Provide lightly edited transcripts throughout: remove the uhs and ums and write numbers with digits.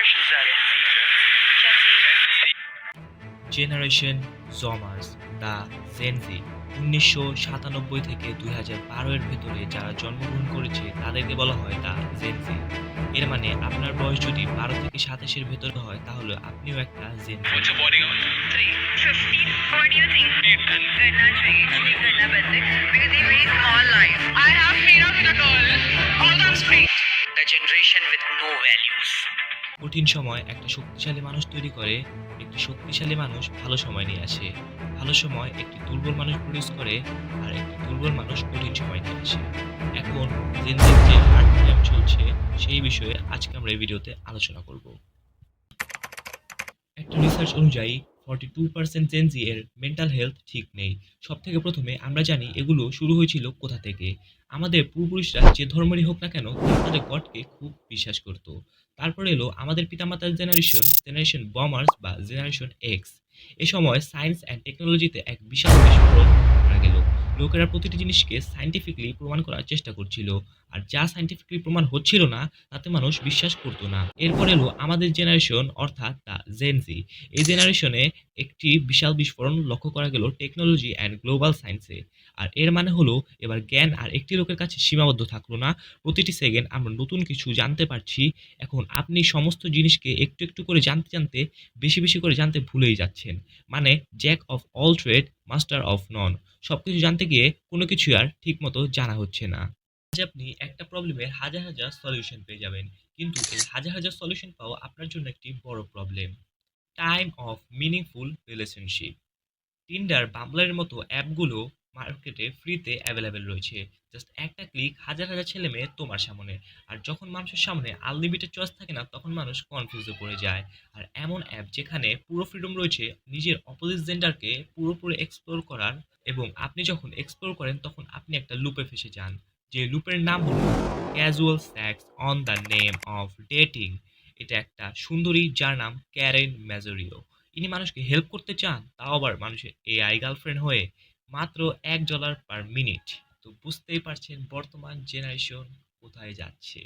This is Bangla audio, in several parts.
generations are generation zoomers the Gen Z ১৯৯৭ থেকে ২০১২ এর ভেতরে যারা জন্মগ্রহণ করেছে তাদেরকে বলা হয় দ্য জেনজি। এর মানে আপনার বয়স যদি ১২ থেকে ২৭ এর ভেতরে হয় তাহলে আপনিও একটা Gen Z. What's your body on? 3, 15. What do you think? करना चाहिए इसलिए करना बनते because they very small life. I have made out with a girl. All that's great. The generation with no values. কঠিন সময় একটা শক্তিশালী মানুষ তৈরি করে, একটি শক্তিশালী মানুষ ভালো সময় নিয়ে আসে। ভালো সময় একটি দুর্বল মানুষ প্রডিউস করে, আর একটি দুর্বল মানুষ কঠিন সময় নিয়ে আসে। এখন জেনজির যে হার্ড টাইম চলছে সেই বিষয়ে আজকে আমরা এই ভিডিওতে আলোচনা করব। একটা রিসার্চ অনুযায়ী 42% জেনজি এর মেন্টাল হেলথ ঠিক নেই। সবথেকে প্রথমে আমরা জানি এগুলো শুরু হয়েছিল কোথা থেকে। আমাদের পূর্বপুরুষরা যে ধর্মেরই হোক না কেন তারা তাদের গডকে খুব বিশ্বাস করত। তারপর এলো আমাদের পিতামাতার জেনারেশন বমার্স বা জেনারেশন এক্স। এ সময় সায়েন্স অ্যান্ড টেকনোলজিতে এক বিশাল বিস্ফোরণ ঘটা গেল। লোকেরা প্রতিটি জিনিসকে সায়েন্টিফিকলি প্রমাণ করার চেষ্টা করছিল, আর যা সায়েন্টিফিকলি প্রমাণ হচ্ছিল না তাতে মানুষ বিশ্বাস করতো না। এরপর এলো আমাদের জেনারেশন অর্থাৎ দ্য জেনজি। এই জেনারেশনে একটি বিশাল বিস্ফোরণ লক্ষ্য করা গেল টেকনোলজি অ্যান্ড গ্লোবাল সায়েন্সে। আর এর মানে হলো এবার জ্ঞান আর একটি লোকের কাছে সীমাবদ্ধ থাকলো না, প্রতিটি সেকেন্ড আমরা নতুন কিছু জানতে পারছি। এখন আপনি সমস্ত জিনিসকে একটু একটু করে জানতে জানতে বেশি বেশি করে জানতে ভুলেই যাচ্ছেন। মানে Jack of all trade master of non. সবকিছু জানতে গিয়ে কোনো কিছু আর ঠিকমতো জানা হচ্ছে না। আজ আপনি একটা প্রবলেমের হাজার হাজার সলিউশন পেয়ে যাবেন, কিন্তু এই হাজার হাজার সলিউশন পাওয়া আপনার জন্য একটি বড় problem. Time of meaningful relationship. Tinder, বাম্বলের মতো অ্যাপগুলো মার্কেটে ফ্রিতে অ্যাভেলেবেল রয়েছে। জাস্ট একটা ক্লিক, হাজার হাজার ছেলে মেয়ে তোমার সামনে। আর যখন মানুষের সামনে আনলিমিটেড চয়েস থাকে না তখন মানুষ কনফিউজে পড়ে যায়। আর এমন অ্যাপ যেখানে পুরো ফ্রিডম রয়েছে নিজের অপোজিট জেন্ডারকে পুরোপুরি এক্সপ্লোর করার, এবং আপনি যখন এক্সপ্লোর করেন তখন আপনি একটা লুপে ফেসে যান, যে লুপের নাম হলো casual sex on the name of dating. এটা একটা সুন্দরী যার নাম ক্যারেন ম্যাজোরিও। ইনি মানুষকে হেল্প করতে চান, তাও আবার মানুষের এআই গার্লফ্রেন্ড হয়ে, মাত্র $1 পার মিনিট। তো বুঝতেই পারছেন বর্তমান জেনারেশন কোথায় যাচ্ছে।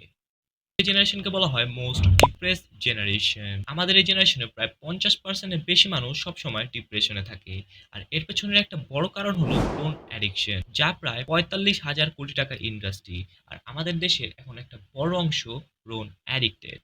এই জেনারেশনকে বলা হয় মোস্ট ডিপ্রেসড জেনারেশন। আমাদের এই জেনারেশনে প্রায় 50%-এর বেশি মানুষ সবসময় ডিপ্রেশনে থাকে। আর এর পেছনের একটা বড় কারণ হলো ফোন অ্যাডিকশন, যা প্রায় 45,000 কোটি টাকার ইন্ডাস্ট্রি। আর আমাদের দেশের এখন একটা বড় অংশ ফোন অ্যাডিক্টেড।